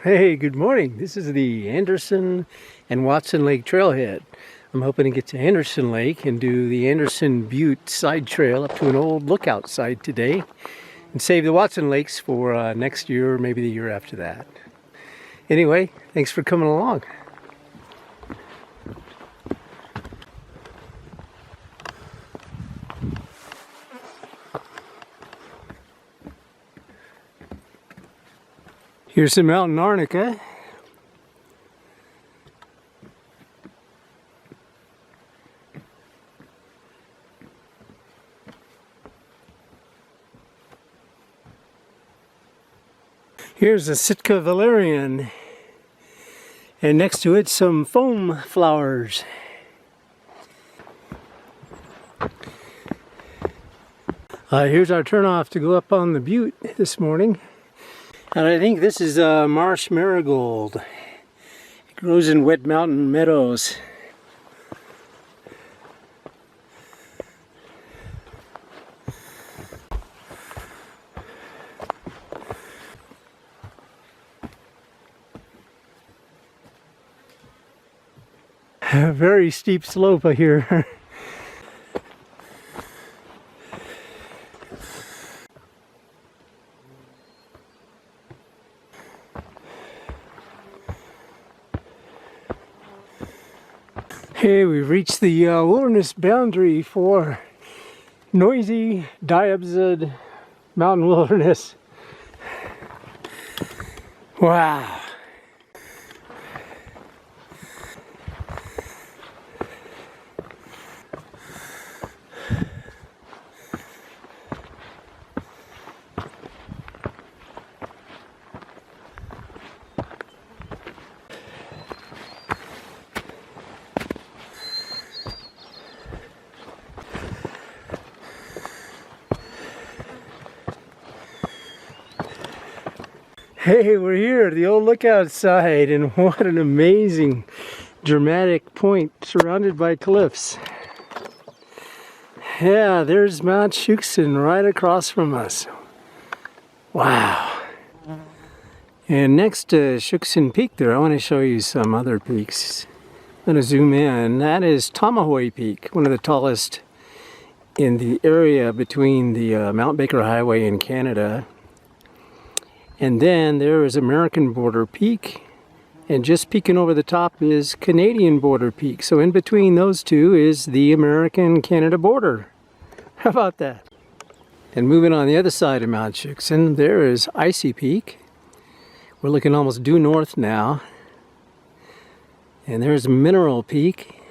Hey, good morning. This is the Anderson and Watson Lake Trailhead. I'm hoping to get to Anderson Lake and do the Anderson Butte side trail up to an old lookout site today and save the Watson Lakes for next year or maybe the year after that. Anyway, thanks for coming along. Here's some mountain arnica. Here's a Sitka valerian, and next to it some foam flowers. Here's our turnoff to go up on the butte this morning. And I think this is marsh marigold. It grows in wet mountain meadows. A very steep slope here. Hey, we've reached the wilderness boundary for noisy Diabzid mountain wilderness. Wow. Hey, we're here at the old lookout site, and what an amazing dramatic point surrounded by cliffs. Yeah, there's Mount Shuksan right across from us. Wow. And next to Shuksan Peak there, I want to show you some other peaks. I'm going to zoom in. That is Tomahoy Peak, one of the tallest in the area between the Mount Baker Highway in Canada. And then there is American Border Peak, and just peeking over the top is Canadian Border Peak. So in between those two is the American-Canada border. How about that? And moving on the other side of Mount Shuksan, there is Icy Peak. We're looking almost due north now. And there's Mineral Peak.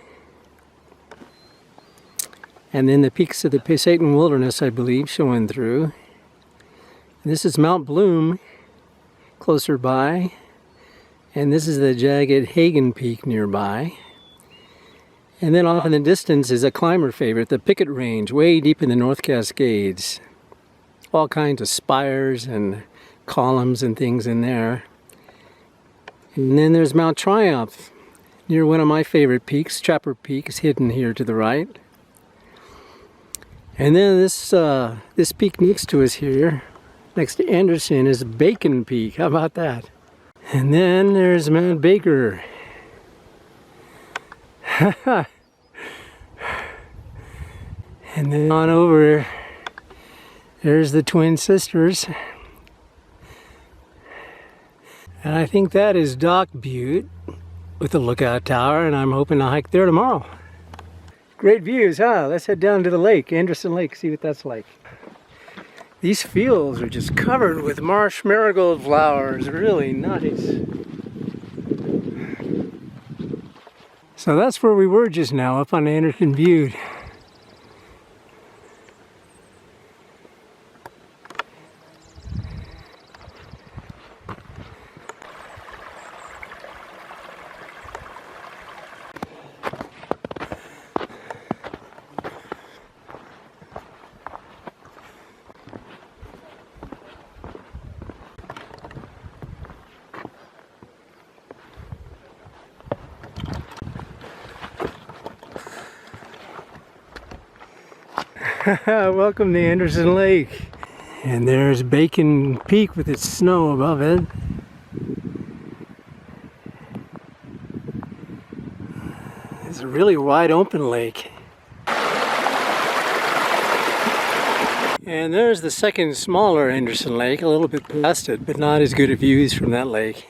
And then the peaks of the Pasayten Wilderness, I believe, showing through. And this is Mount Bloom, closer by, and this is the jagged Hagen Peak nearby. And then off in the distance is a climber favorite, the Picket Range, way deep in the North Cascades. All kinds of spires and columns and things in there. And then there's Mount Triumph, near one of my favorite peaks. Trapper Peak is hidden here to the right. And then this peak next to us here, next to Anderson, is Bacon Peak. How about that? And then there's Mount Baker. And then on over, there's the Twin Sisters. And I think that is Dock Butte with a lookout tower, and I'm hoping to hike there tomorrow. Great views, huh? Let's head down to the lake, Anderson Lake, see what that's like. These fields are just covered with marsh marigold flowers. Really nice. So that's where we were just now, up on Anderson Butte. Welcome to Anderson Lake. And there's Bacon Peak with its snow above it. It's a really wide open lake. And there's the second smaller Henderson Lake, a little bit past it, but not as good a views from that lake.